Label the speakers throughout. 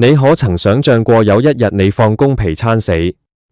Speaker 1: 你可曾想象過有一日你放工皮餐死，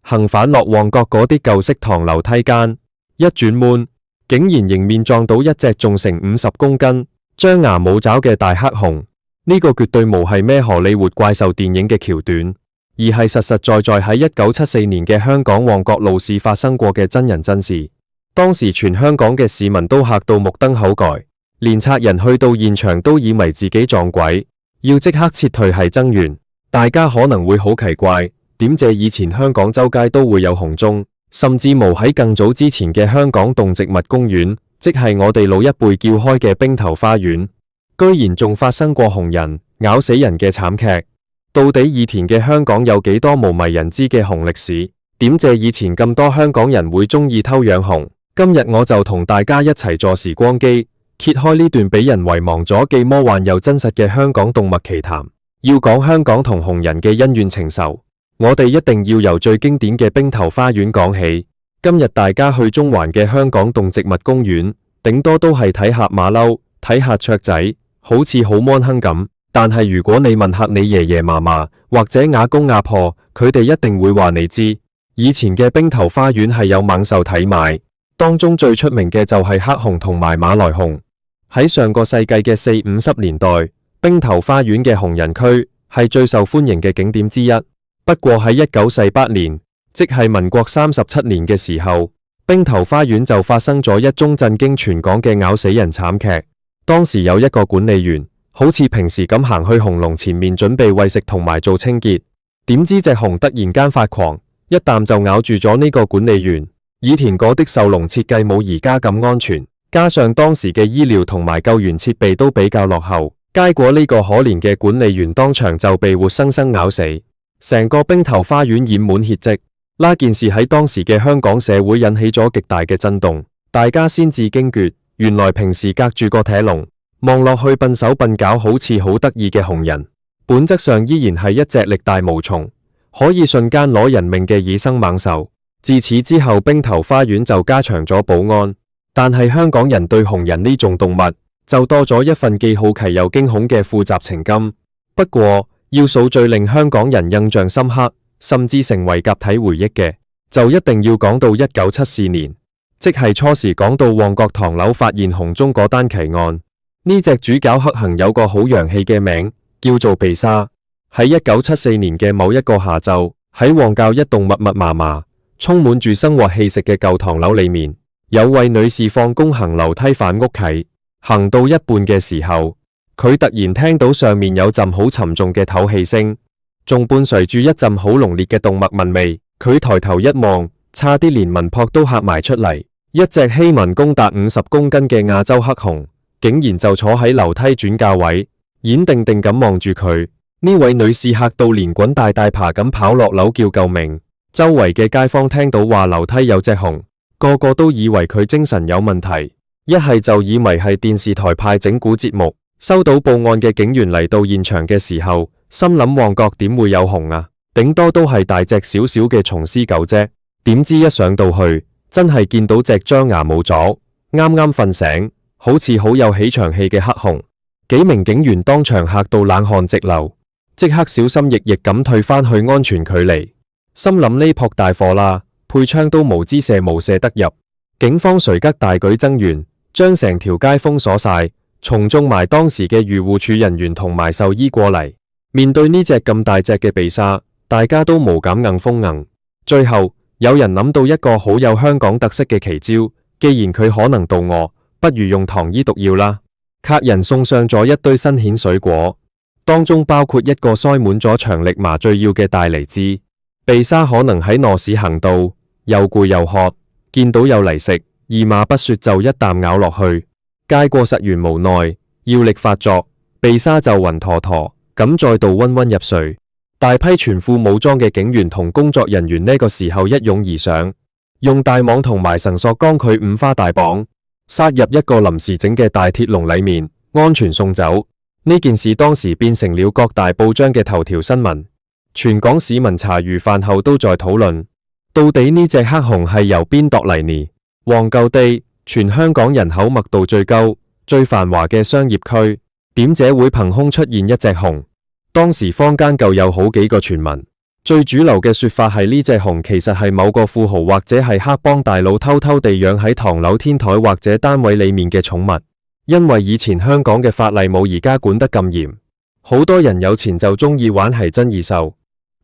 Speaker 1: 行返落旺角嗰啲舊式唐樓梯間，一轉彎，竟然迎面撞到一隻重成50公斤、張牙舞爪嘅大黑熊。呢個絕對無係咩荷里活怪獸電影嘅橋段，而係實實在在喺1974年嘅香港旺角路市發生過嘅真人真事。當時全香港嘅市民都嚇到目瞪口呆，連賊人去到現場都以為自己撞鬼，要即刻撤退係增援。大家可能會好奇怪，點解以前香港周街都會有熊蹤，甚至無喺更早之前嘅香港動植物公園，即係我哋老一輩叫開嘅兵頭花園，居然仲發生過熊人咬死人嘅慘劇。到底以前嘅香港有幾多無迷人知嘅熊歷史？點解以前咁多香港人會中意偷養熊？今日我就同大家一齊坐時光機，揭開呢段俾人遺忘咗既魔幻又真實嘅香港動物奇談。要講香港同熊人嘅恩怨情仇，我哋一定要由最經典嘅兵頭花園講起。今日大家去中環嘅香港動植物公園，頂多都係睇下馬騮，睇下雀仔，好似好溫馨咁。但係如果你問下你爺爺嫲嫲或者阿公阿婆，佢哋一定會話你知，以前嘅兵頭花園係有猛獸睇賣，當中最出名嘅就係黑熊同埋馬來熊。喺上個世紀嘅40、50年代，兵頭花園嘅熊人區係最受歡迎嘅景點之一。不過喺1948年，即係民國37年嘅時候，兵頭花園就發生咗一宗震驚全港嘅咬死人慘劇。當時有一個管理員，好似平時咁行去熊籠前面準備餵食同埋做清潔，點知隻熊突然間發狂，一啖就咬住咗呢個管理員。以前嗰啲獸籠設計冇而家咁安全，加上當時嘅醫療同埋救援設備都比較落後，結果呢個可憐嘅管理員當場就被活生生咬死，成個兵頭花園染滿血跡。呢件事喺當時嘅香港社會引起咗極大嘅震動，大家先至驚覺，原來平時隔住個鐵籠，望落去笨手笨腳好似好得意嘅熊人，本質上依然係一隻力大無從，可以瞬間攞人命嘅野生猛獸。自此之後，兵頭花園就加強咗保安，但係香港人對熊人呢種動物就多咗一份既好奇又驚恐嘅複雜情感。不過要數最令香港人印象深刻，甚至成為集體回憶嘅，就一定要講到1974年，即係初時講到旺角唐樓發現熊蹤嗰單奇案。呢隻主角黑熊有個好洋氣嘅名，叫做鼻沙。喺1974年嘅某一個下晝，喺旺角一棟密密麻麻、充滿住生活氣息嘅舊唐樓裏面，有位女士放工行樓梯返屋企，行到一半嘅時候，佢突然聽到上面有陣好沉重嘅唞氣聲，仲伴隨住一陣好濃烈嘅動物聞味。佢抬頭一望，差啲連魂魄都嚇埋出嚟。一隻希文高達50公斤嘅亞洲黑熊，竟然就坐喺樓梯轉架位，眼定定咁望住佢。呢位女士嚇到連滾帶大爬咁跑落樓叫救命。周圍嘅街坊聽到話樓梯有隻熊，個個都以為佢精神有問題，一係就以為係電視台派整蠱節目。收到報案嘅警員嚟到現場嘅時候，心諗旺角點會有熊啊？頂多都係大隻少少嘅松獅狗啫。點知一上到去，真係見到隻張牙舞爪、啱啱瞓醒，好似好有起場戲嘅黑熊。幾名警員當場嚇到冷汗直流，即刻小心翼翼咁退返去安全距離。心諗呢撲大火啦，配槍都無姿射無射得入。警方隨即大舉增援，將成條街封鎖晒，從中埋當時嘅漁護署人員同埋獸醫過嚟。面對呢隻咁大隻嘅鼻沙，大家都無敢硬封硬。最後有人諗到一個好有香港特色嘅奇招，既然佢可能肚餓，不如用糖衣毒藥啦。客人送上咗一堆新鮮水果，當中包括一個塞滿咗強力麻醉藥嘅大梨枝。鼻沙可能喺鬧市行道，又攰又渴，見到有嚟食，二話不說就一啖咬落去。街過實緣無奈，藥力發作，鼻沙就暈陀陀，咁再度昏昏入睡。大批全副武裝嘅警員同工作人員呢個時候一擁而上，用大網同埋繩索將佢五花大綁，塞入一個臨時整嘅大鐵籠裏面，安全送走。呢件事當時變成了各大報章嘅頭條新聞。全港市民茶餘飯後都在討論，到底呢隻黑熊係由邊度嚟呢？旺角地，全香港人口密度最高、最繁華嘅商業區，點解會憑空出現一隻熊？當時坊間舊有好幾個傳聞，最主流嘅說法係呢隻熊其實係某個富豪或者係黑幫大佬偷偷地養喺唐樓天台或者單位裏面嘅寵物。因為以前香港嘅法例冇而家管得咁嚴，好多人有錢就中意玩係珍異獸，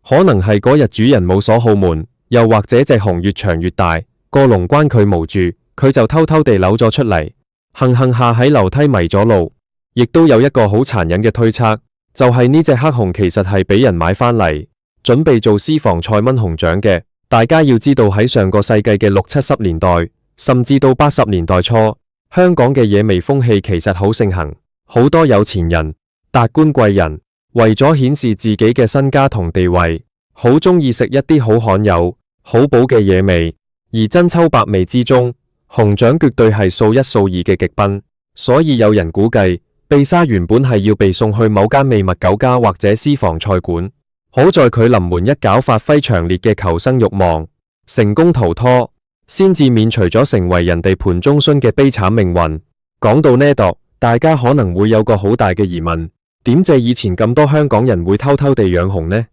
Speaker 1: 可能係嗰日主人冇鎖好門，又或者隻熊越長越大，個籠關佢無住，佢就偷偷地扭咗出嚟，行下喺樓梯迷咗路。亦都有一個好殘忍嘅推測，就係呢隻黑熊其實係俾人買翻嚟，準備做私房菜炆熊掌嘅。大家要知道喺上個世紀嘅60、70年代，甚至到80年代初，香港嘅野味風氣其實好盛行，好多有錢人、達官貴人為咗顯示自己嘅身家同地位，好中意食一啲好罕有、好補嘅野味。而珍饈百味之中，熊掌絕對係數一數二嘅極品。所以有人估計，貝沙原本係要被送去某間秘密酒家或者私房菜館，好在佢臨門一腳發揮強烈嘅求生慾望，成功逃脫，先至免除咗成為人哋盤中飧嘅悲慘命運。講到呢度，大家可能會有個好大嘅疑問，點解以前咁多香港人會偷偷地養熊呢？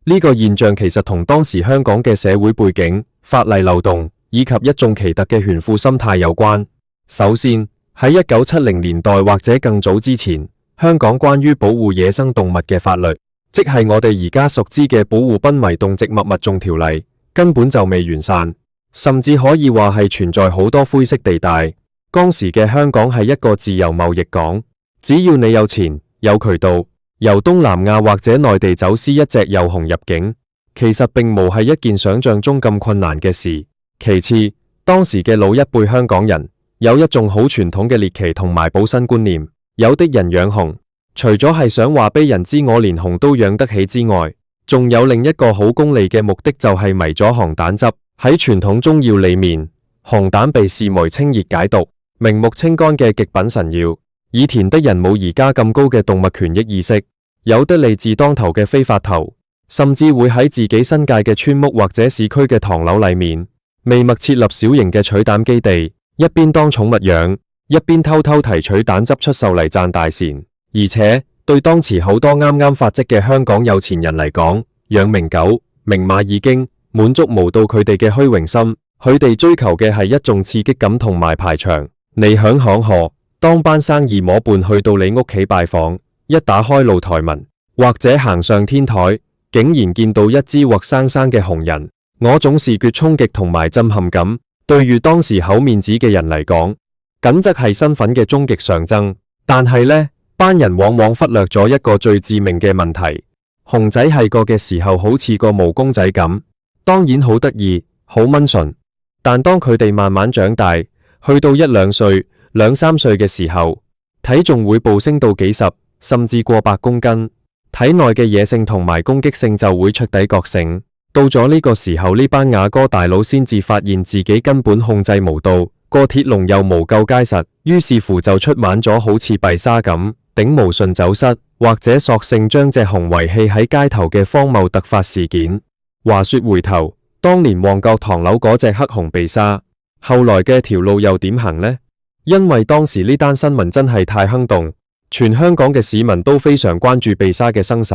Speaker 1: 呢個現象其實同當時香港嘅社會背景、法例漏洞以及一眾奇特嘅炫富心態有關。首先，喺1970年代或者更早之前，香港關於保護野生動物嘅法律，即係我哋而家熟知嘅保護瀕危動植物物種條例，根本就未完善。甚至可以話係存在好多灰色地帶。當時嘅香港係一個自由貿易港，只要你有錢、有渠道，由東南亞或者內地走私一隻幼熊入境，其實並無係一件想象中咁困難嘅事。其次，當時嘅老一輩香港人有一種好傳統嘅獵奇同埋保身觀念，有的人養熊，除咗係想話俾人知我連熊都養得起之外，仲有另一個好功利嘅目的，就係迷咗熊膽汁。喺傳統中藥裏面，熊膽被視為清熱解毒、明目清肝嘅極品神藥。以前的人冇而家咁高嘅動物權益意識，有的利字當頭嘅非法投，甚至會喺自己新界嘅村屋或者市區嘅唐樓裏面，秘密設立小型嘅取膽基地，一邊當寵物養，一邊偷偷提取膽汁出售嚟賺大錢。而且對當時好多啱啱發跡嘅香港有錢人嚟講，養名狗、名馬已經滿足無到佢哋嘅虛榮心，佢哋追求嘅係一種刺激感同埋排場。你響行河，當班生意夥伴去到你屋企拜訪，一打開露台門，或者行上天台，竟然見到一隻活生生嘅熊人，嗰種視覺衝擊同埋震撼感，對於當時厚面子嘅人嚟講，簡直係身份嘅終極象徵。但係呢班人往往忽略咗一個最致命嘅問題，熊仔係個嘅時候好似個毛公仔咁。當然好得意，好溫順，但當佢哋慢慢長大，去到1、2歲、2、3歲嘅時候，體重會暴升到幾十，甚至過100公斤，體內嘅野性同埋攻擊性就會徹底覺醒。到咗呢個時候，呢班雅哥大佬先至發現自己根本控制無到，個鐵籠又無夠結實，於是乎就出版咗好似幣沙咁頂毛順走失，或者索性將隻熊遺棄喺街頭嘅荒謬突發事件。話說回頭，當年旺角唐樓嗰隻黑熊貝沙，後來嘅條路又點行呢？因為當時呢單新聞真係太轟動，全香港嘅市民都非常關注貝沙嘅生死。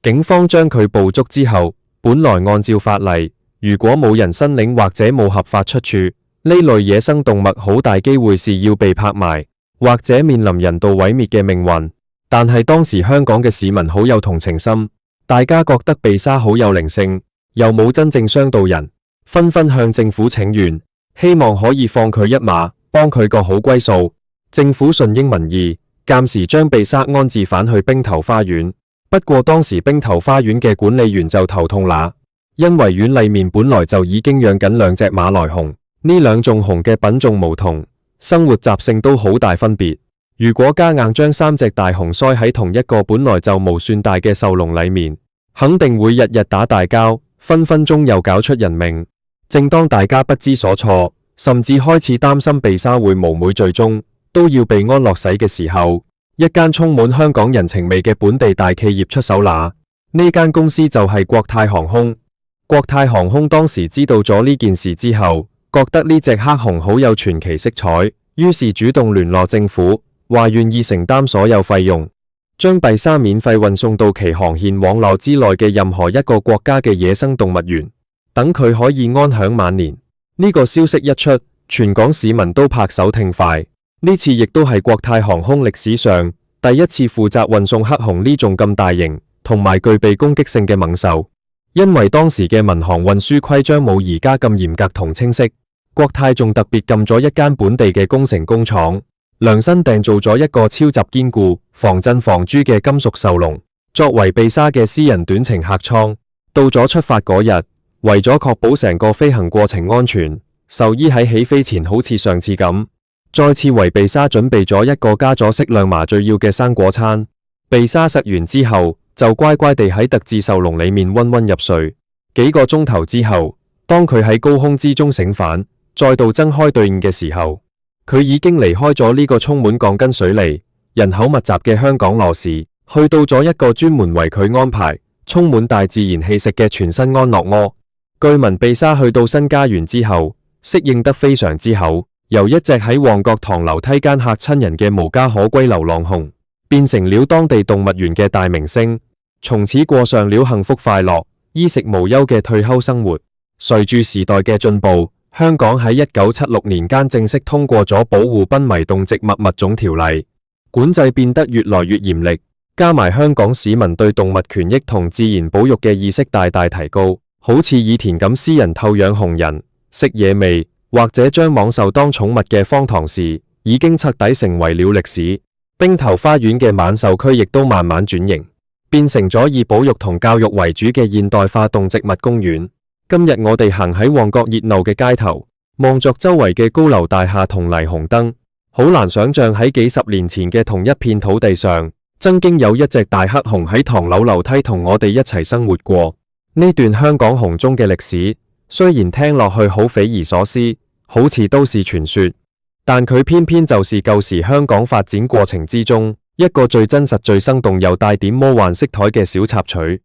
Speaker 1: 警方將佢捕捉之後，本來按照法例，如果冇人申領或者冇合法出處，呢類野生動物好大機會是要被拍賣，或者面臨人道毀滅嘅命運。但係當時香港嘅市民好有同情心，大家覺得貝沙好有靈性，又冇真正傷到人，紛紛向政府請願，希望可以放佢一馬，幫佢個好歸宿。政府順應民意，暫時將貝沙安置返去兵頭花園。不過當時兵頭花園嘅管理員就頭痛啦，因為院裏面本來就已經養緊2隻馬來熊，呢兩種熊嘅品種無同，生活習性都好大分別。如果加硬將3隻大熊塞喺同一個本來就無算大嘅獸籠裏面，肯定會日日打大交，分分鐘又搞出人命。正當大家不知所措，甚至開始擔心貝沙會無悔最終都要被安樂死嘅時候，一間充滿香港人情味嘅本地大企業出手啦。呢間公司就係國泰航空。國泰航空當時知道咗呢件事之後，覺得呢隻黑熊好有傳奇色彩，於是主動聯絡政府，話願意承擔所有費用。將幣沙免費運送到其航線網絡之內嘅任何一個國家嘅野生動物園，等佢可以安享晚年。呢個消息一出，全港市民都拍手聽快。呢次亦都係國泰航空歷史上第一次負責運送黑熊呢種咁大型同埋具備攻擊性嘅猛獸。因為當時嘅民航運輸規章冇而家咁嚴格同清晰，國泰仲特別禁咗一間本地嘅工程工廠，量身訂造咗一個超級堅固、防震防蛀嘅金屬獸籠，作為貝沙嘅私人短程客艙。到咗出發嗰日，為咗確保成個飛行過程安全，獸醫喺起飛前好似上次咁，再次為貝沙準備咗一個加咗適量麻醉藥嘅生果餐。貝沙食完之後，就乖乖地喺特製獸籠裏面溫溫入睡。幾個鐘頭之後，當佢喺高空之中醒返，再度睜開對眼嘅時候，佢已經離開咗呢個充滿鋼筋水泥、人口密集嘅香港羅市，去到咗一個專門為佢安排、充滿大自然氣息嘅全新安樂窩。據聞貝沙去到新家園之後，適應得非常之好，由一隻喺旺角唐樓梯間嚇親人嘅無家可歸流浪熊，變成了當地動物園嘅大明星。從此過上了幸福快樂、衣食無憂嘅退休生活。隨住時代嘅進步，香港喺1976年間正式通過咗保護瀕危動植物物種條例，管制變得越來越嚴厲，加埋香港市民對動物權益同自然保育嘅意識大大提高，好似以前咁私人透養熊人、食野味或者將猛獸當寵物嘅荒唐事，已經徹底成為了歷史。兵頭花園嘅猛獸區亦都慢慢轉型，變成咗以保育同教育為主嘅現代化動植物公園。今日我哋行喺旺角熱鬧嘅街頭，望着周圍嘅高樓大廈同霓虹燈，好難想象喺幾十年前嘅同一片土地上，曾經有一隻大黑熊喺唐樓樓梯同我哋一齊生活過。呢段香港熊中嘅歷史，雖然聽落去好匪夷所思，好似都市傳說，但佢偏偏就是舊時香港發展過程之中一個最真實、最生動又帶點魔幻色彩嘅小插曲。